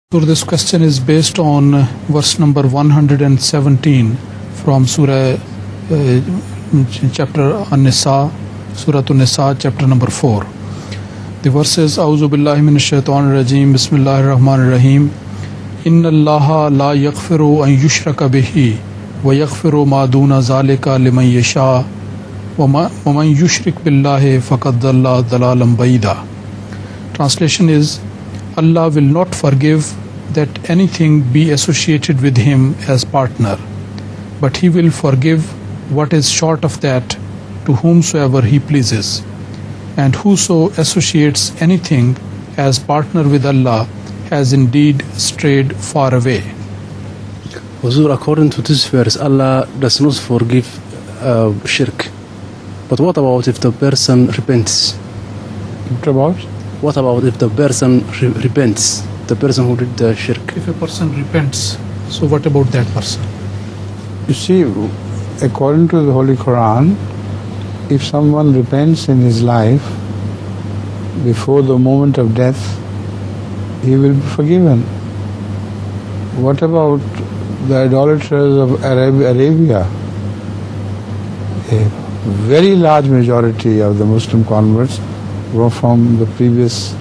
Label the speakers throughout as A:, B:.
A: So this question is based on verse number 117 from Surah chapter An-Nisa, Surah An-Nisa, chapter number 4. The verse is, A'udhu billahi minash shaitanir rajim, Bismillahir Rahmanir Rahim. Inna Allaha la yaghfiru an yushraka bihi wa yaghfiru ma duna zalika liman yasha wa man yushrik billahi faqad dhalla dhalalan ba'ida. Translation is, Allah will not forgive that anything be associated with Him as partner, but He will forgive what is short of that to whomsoever He pleases. And whoso associates anything as partner with Allah has indeed strayed far away.
B: Huzur, according to this verse, Allah does not forgive shirk. But what about if the person repents? What about if the person repents? The person who did the shirk.
A: If a person repents, so what about that person?
C: You see, according to the Holy Quran, if someone repents in his life before the moment of death, he will be forgiven. What about the idolaters of Arabia? A very large majority of the Muslim converts were from the previous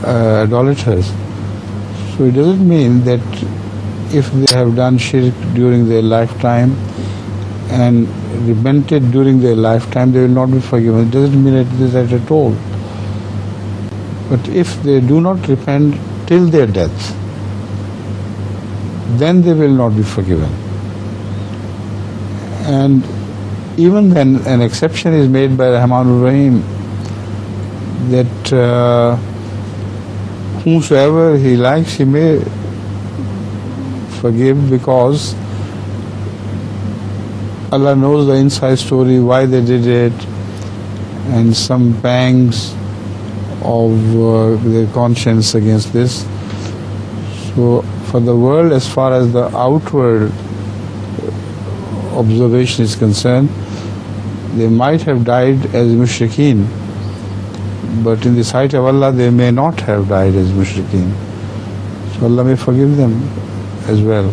C: idolaters. So it doesn't mean that if they have done shirk during their lifetime and repented during their lifetime, they will not be forgiven. It doesn't mean that at all. But if they do not repent till their death, then they will not be forgiven. And even then, an exception is made by Rahman Rahim that whomsoever He likes, He may forgive, because Allah knows the inside story, why they did it, and some pangs of their conscience against this. So for the world, as far as the outward observation is concerned, they might have died as mushrikeen, but in the sight of Allah they may not have died as mushrikeen. So Allah may forgive them as well.